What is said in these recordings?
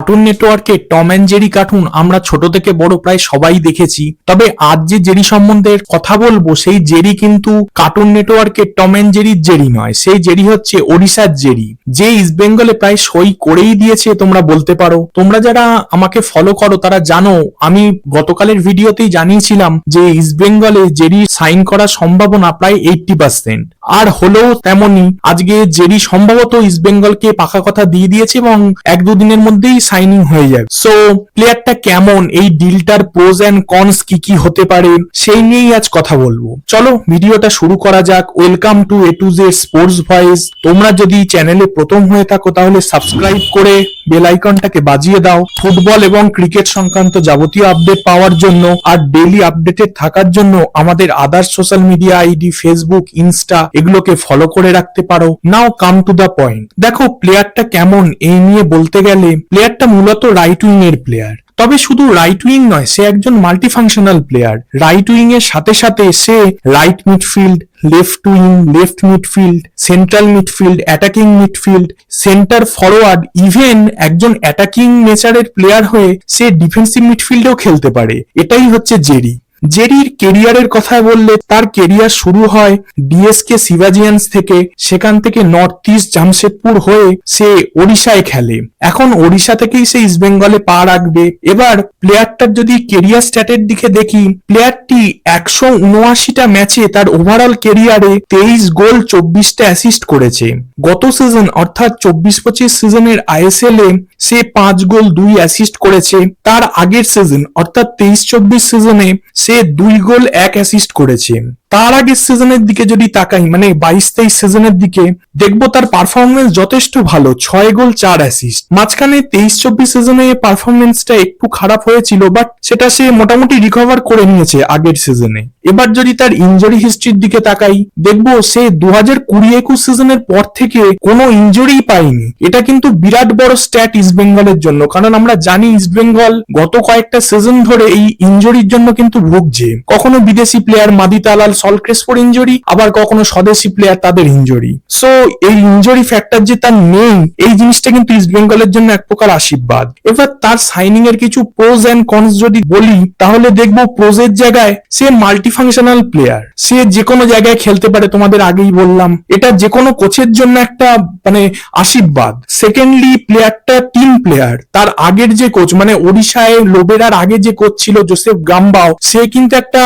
Cartoon নেটওয়ার্কে Tom and Jerry cartoon আমরা ছোট থেকে বড় প্রায় সবাই দেখেছি। তবে আজ যে জেরি সম্বন্ধে কথা বলবো সেই জেরি কিন্তু কার্টুন নেটওয়ার্কে টম অ্যান্ড জেরির জেরি নয়, সেই জেরি হচ্ছে ওড়িশার জেরি, যে ইস্ট বেঙ্গলে প্রায় সই করেই দিয়েছে তোমরা বলতে পারো। তোমরা যারা আমাকে ফলো করো তারা জানো আমি গতকালের ভিডিওতেই জানিয়েছিলাম যে ইস্ট বেঙ্গলে জেরি সাইন করার সম্ভাবনা প্রায় 80%, আর হলেও তেমনি আজকে জেরি সম্ভবত ইস্ট বেঙ্গলকে পাকা কথা দিয়ে দিয়েছে এবং 1-2 দিনের মধ্যেই সাইনিং হয়ে যাবে। সো প্লেয়ারটা কেমন, এই ডিলটার প্রোজ এন্ড কনস কি কি হতে পারে সেই নিয়েই আজ কথা বলবো। চলো ভিডিওটা শুরু করা যাক। Welcome to A to Z sports voice. তোমরা যদি চ্যানেলে প্রথম হয়ে থাকো তাহলে সাবস্ক্রাইব করে বেল আইকনটাকে বাজিয়ে দাও ফুটবল এবং ক্রিকেট সংক্রান্ত যাবতীয় আপডেট পাওয়ার জন্য, আর ডেইলি আপডেটেড থাকার জন্য আমাদের আদার social media ID Facebook, Insta এগুলোকে ফলো করে রাখতে পারো। নাও কাম টু দা পয়েন্ট। দেখো প্লেয়ারটা কেমন এই নিয়ে বলতে গেলে প্লেয়ারটা মূলত রাইট উইং এর প্লেয়ার। তবে শুধু রাইট উইং নয়, সে একজন মাল্টিফাংশনাল প্লেয়ার। রাইট উইং এর সাথে সাথে সে right midfield, left wing, left midfield, central midfield, attacking midfield, centre forward, even একজন অ্যাটাকিং নেচারের প্লেয়ার হয়ে সে ডিফেন্সিভ মিডফিল্ডেও খেলতে পারে। এটাই হচ্ছে জেরি। জেরির কেরিয়ারের কথা বললে তার কেরিয়ার শুরু হয় ডিএসকে শিবাজিয়ান্স থেকে, সেখান থেকে নর্থ ইস্ট জামশেদপুর হয়ে সে ওড়িশায় খেলে। এখন ওড়িশা থেকেই সে ইস্ট বেঙ্গলে পা রাখবে। এবার প্লেয়ারটার যদি কেরিয়ার স্ট্যাটের দিকে দেখি, প্লেয়ারটি 179টা ম্যাচে তার ওভারঅল কেরিয়ারে 23 গোল 24টা অ্যাসিস্ট করেছে। গত সিজন অর্থাৎ 24-25 সিজনের আইএসএল এ সে 5 গোল 2 অ্যাসিস্ট করেছে। তার আগের সিজন অর্থাৎ 23-24 সিজনে সে 2 গোল 1 অ্যাসিস্ট করেছে। তার আগের সিজনের দিকে যদি তাকাই, মানে 22-23 সিজনের দিকে, দেখবো তার পারফরমেন্স যথেষ্ট ভালো, 6 গোল 4 অ্যাসিস্ট। মাঝখানে 23-24 সিজনে পারফরমেন্সটা একটু খারাপ হয়েছিল, বাট সেটা সে মোটামুটি রিকভার করে নিয়েছে আগের সিজনে। এবার যদি তার ইনজুরি হিস্ট্রির দিকে তাকাই, দেখবো সে 2020-21 সিজনের পর থেকে কোনো ইনজুরি পায়নি। এটা কিন্তু বিরাট বড় স্ট্যাট ইস্ট বেঙ্গলের জন্য, কারণ আমরা জানি ইস্ট বেঙ্গল গত কয়েকটা সিজন ধরে এই ইনজুরির জন্য কিন্তু ভুগছে। কখনো বিদেশি প্লেয়ার মাদি তালাল সলক্রেসপোর ইনজুরি, আবার কখনো স্বদেশি প্লেয়ার তাদের ইনজুরি। সো এই ইনজুরি ফ্যাক্টর যে তার নেই, এই জিনিসটা কিন্তু ইস্ট বেঙ্গলের জন্য এক প্রকার আশীর্বাদ। এবার তার সাইনিং এর কিছু প্রোজ এন্ড কনস যদি বলি, তাহলে দেখবো প্রোজের জায়গায় সে মাল্টিফাংশনাল প্লেয়ার, সে যে কোনো জায়গায় খেলতে পারে। তোমাদের আগেই বললাম এটা যে কোনো কোচের জন্য একটা মানে আশীর্বাদ। সেকেন্ডলি প্লেয়ারটা টিম প্লেয়ার। তার আগের যে কোচ মানে ওড়িশায় লোবেরার আগে যে কোচ ছিল জোসেফ গাম্বাও, সে কিন্তু একটা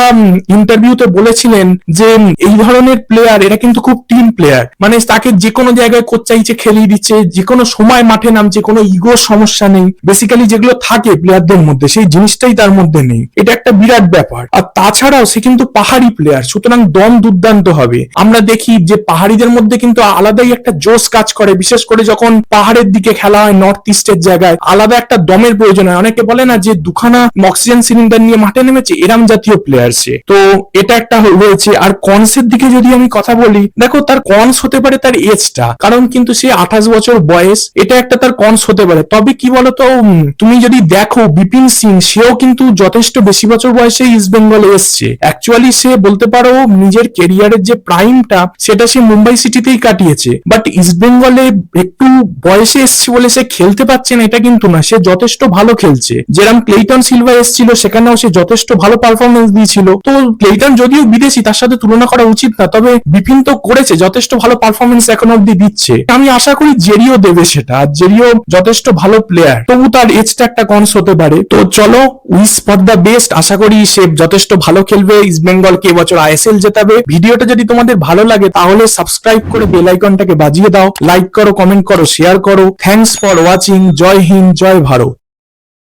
ইন্টারভিউতে বলেছিলেন যে এই ধরনের প্লেয়ার এরা কিন্তু খুব টিম প্লেয়ার, মানে তাকে যে কোনো জায়গায় কোচ চাইছে খেলিয়ে দিচ্ছে, যে কোনো সময় মাঠে নামছে, কোনো ইগোর সমস্যা নেই। বেসিক্যালি যেগুলো থাকে প্লেয়ারদের মধ্যে সেই জিনিসটাই তার মধ্যে নেই। এটা একটা বিরাট ব্যাপার। আর তাছাড়াও সে কিন্তু পাহাড়ি প্লেয়ার, সুতরাং দম দুর্দান্ত হবে। আমরা দেখি যে পাহাড়িদের মধ্যে কিন্তু আলাদাই একটা জোশ কাজ করে, বিশেষ করে যখন পাহাড়ের দিকে খেলা হয়, নর্থ ইস্টের জায়গায় আলাদা একটা দমের প্রয়োজন হয়। অনেকে বলে না যে দুখানা অক্সিজেন সিলিন্ডার নিয়ে মাঠে নেমেছে, এরাম জাতীয় প্লেয়ার সে। তো এটা একটা রয়েছে। আর কনসের দিকে যদি আমি কথা বলি, দেখো তার কনস হতে পারে তার এজটা, কারণ কিন্তু সে 28 বছর বয়স, এটা একটা তার কনস হতে পারে। তবে কি বলতো, তুমি যদি দেখো বিপিন সিং, সেও কিন্তু যথেষ্ট বেশি বছর বয়সে ইস্ট বেঙ্গলে এসছে। অ্যাকচুয়ালি সে বলতে পারো নিজের কেরিয়ারের যে প্রাইমটা সেটা সে মুম্বাই সিটিতেই কাটিয়েছে, বাট ইস্ট বেঙ্গলে একটু বয়সে এসছে বলে সে খেলতে পারছে না এটা কিন্তু না, সে যথেষ্ট ভালো খেলছে। যেরকম ক্লেইটন সিলভা এসেছিল সেখানেও সে যথেষ্ট ভালো পারফরমেন্স দিয়েছিল। তো ক্লেইটন যদিও বিদেশি, তার সাথে তুলনা করা উচিত না, তবে বিপিন তো করেছে, যথেষ্ট ভালো পারফরমেন্স এখন অব্দি দিচ্ছে। আমি আশা করি জেরিও দেবে সেটা, আর জেরিও যথেষ্ট ভালো প্লেয়ার, তবু তার এজটা একটা কনস হতে পারে। তো চলো উইশ ফর দ্য বেস্ট। আশা করি সে যথেষ্ট ভালো খেলবে, ইস্ট বেঙ্গলকে এবছর আইএসএল জেতাবে। ভিডিওটা যদি তোমাদের ভালো লাগে তাহলে সাবস্ক্রাইব করে বেল আইকনটাকে বাজিয়ে দাও, লাইক করো, কমেন্ট করো, শেয়ার করো। Thanks for watching. জয় হিন্দ, জয় ভারত।